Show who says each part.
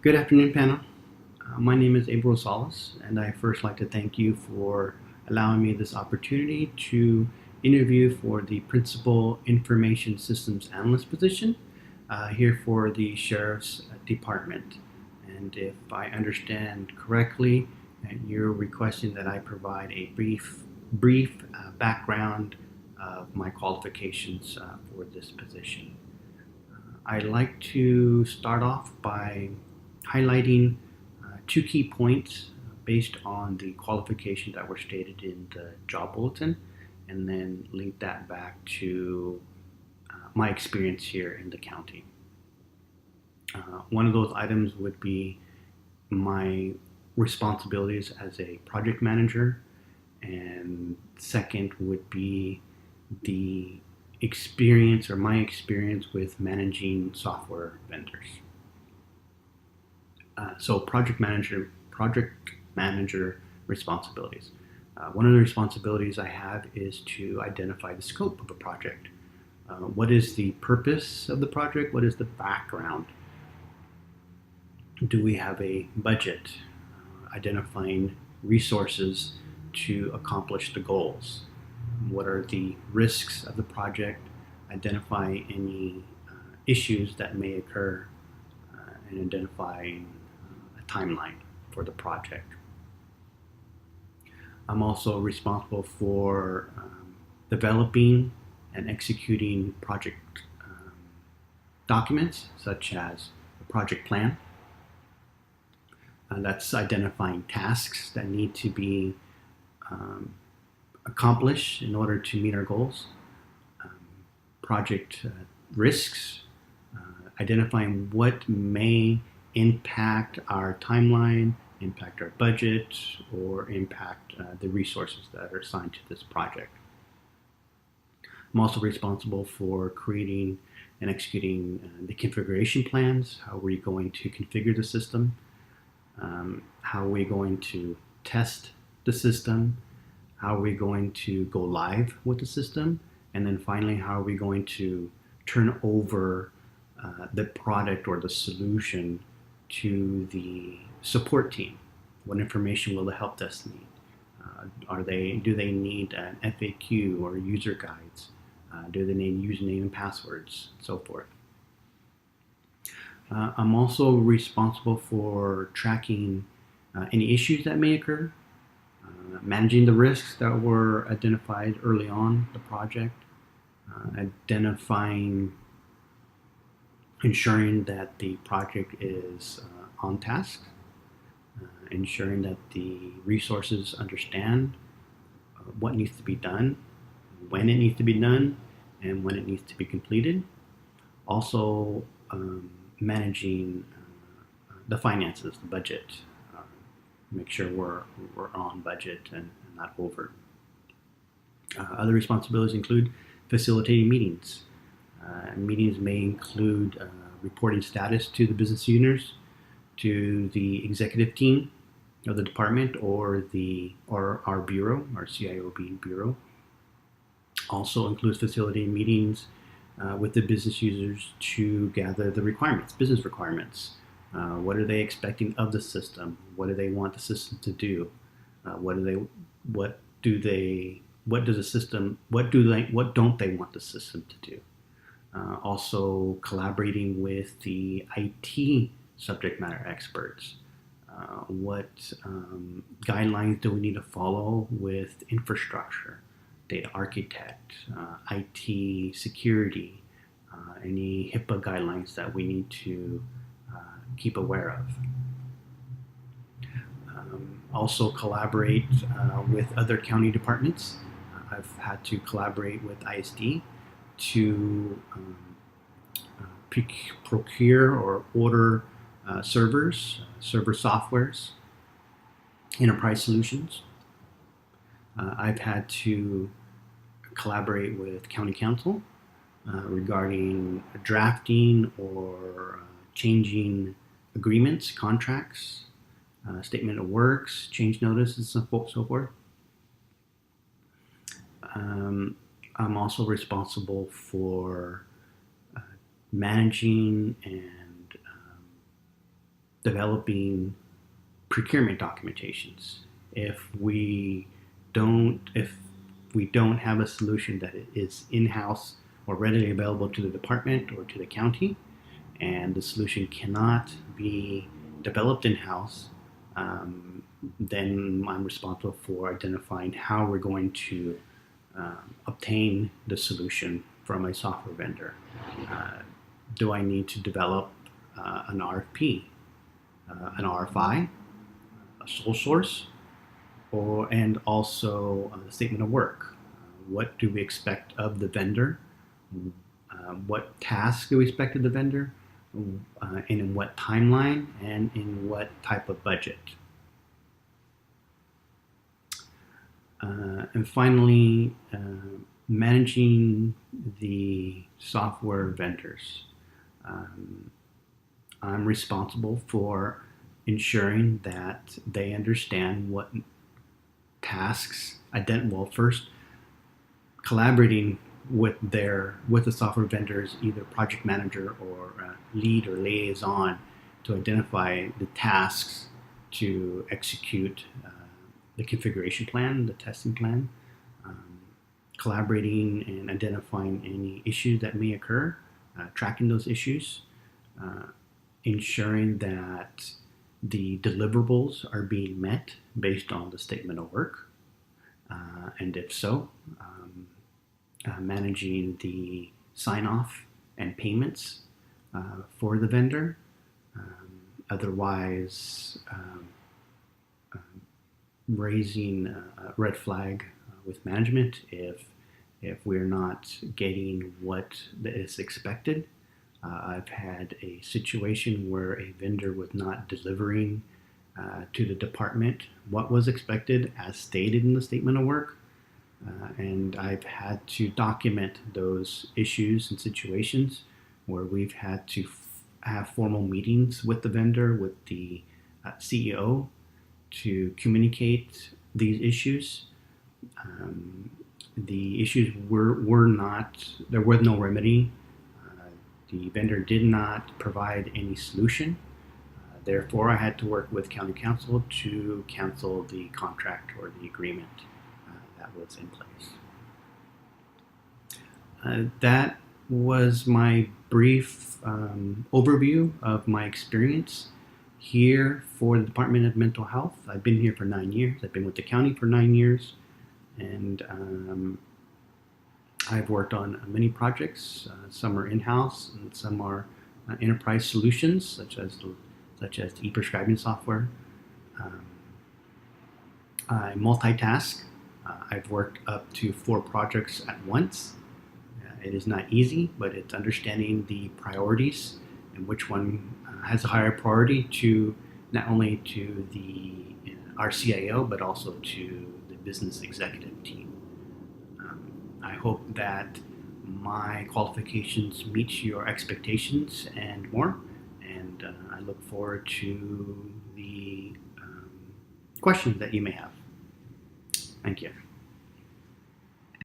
Speaker 1: Good afternoon, panel. My name is Abel Rosales, and I first like to thank you for allowing me this opportunity to interview for the Principal Information Systems Analyst position here for the Sheriff's Department. And if I understand correctly, you're requesting that I provide a brief background of my qualifications for this position. I'd like to start off by highlighting two key points based on the qualifications that were stated in the job bulletin, and then link that back to my experience here in the county. One of those items would be my responsibilities as a project manager, and second would be the experience or my experience with managing software vendors. So project manager responsibilities. One of the responsibilities I have is to identify the scope of a project. What is the purpose of the project? What is the background? Do we have a budget? Identifying resources to accomplish the goals. What are the risks of the project? Identify any issues that may occur and identifying a timeline for the project. I'm also responsible for developing and executing project documents such as a project plan. That's identifying tasks that need to be accomplish in order to meet our goals, project risks, identifying what may impact our timeline, impact our budget, or impact the resources that are assigned to this project. I'm also responsible for creating and executing the configuration plans. How are we going to configure the system? How are we going to test the system? How are we going to go live with the system? And then finally, how are we going to turn over the product or the solution to the support team? What information will the help desk need? Do they need an FAQ or user guides? Do they need username and passwords, and so forth? I'm also responsible for tracking any issues that may occur, managing the risks that were identified early on the project, ensuring that the project is on task, ensuring that the resources understand what needs to be done, when it needs to be done, and when it needs to be completed. Also, managing the finances, the budget, make sure we're on budget and not over. Other responsibilities include facilitating meetings. Meetings may include reporting status to the business owners, to the executive team of the department, or our bureau, our CIOB bureau. Also includes facilitating meetings with the business users to gather the requirements, business requirements. What are they expecting of the system? What do they want the system to do? What don't they want the system to do? Also collaborating with the IT subject matter experts. What guidelines do we need to follow with infrastructure, data architect, IT security, any HIPAA guidelines that we need to keep aware of. Also collaborate with other county departments. I've had to collaborate with ISD to procure or order server softwares, enterprise solutions. I've had to collaborate with county council regarding drafting or changing agreements, contracts, statement of works, change notices, and so forth. I'm also responsible for managing and developing procurement documentations. If we don't have a solution that is in-house or readily available to the department or to the county, and the solution cannot be developed in-house, then I'm responsible for identifying how we're going to obtain the solution from a software vendor. Do I need to develop an RFP, an RFI, a sole source, and also a statement of work? What do we expect of the vendor? What tasks do we expect of the vendor? And in what timeline, and in what type of budget? And finally, managing the software vendors. I'm responsible for ensuring that they understand what tasks, first collaborating with the software vendors, either project manager or lead or liaison, to identify the tasks to execute the configuration plan, the testing plan, collaborating and identifying any issues that may occur, tracking those issues, ensuring that the deliverables are being met based on the statement of work, and if so, managing the sign-off and payments for the vendor. Otherwise, raising a red flag with management if we're not getting what is expected. I've had a situation where a vendor was not delivering to the department what was expected as stated in the statement of work. And I've had to document those issues and situations where we've had to have formal meetings with the vendor, with the CEO, to communicate these issues. The issues were not, there was no remedy. The vendor did not provide any solution. Therefore, I had to work with county council to cancel the contract or the agreement that was in place. That was my brief overview of my experience here for the Department of Mental Health. I've been here for 9 years. I've been with the county for 9 years, and I've worked on many projects. Some are in-house, and some are enterprise solutions, such as the e-prescribing software. I multitask. I've worked up to 4 projects at once. It is not easy, but it's understanding the priorities and which one has a higher priority to not only to our CIO, but also to the business executive team. I hope that my qualifications meet your expectations and more, and I look forward to the questions that you may have. Thank you.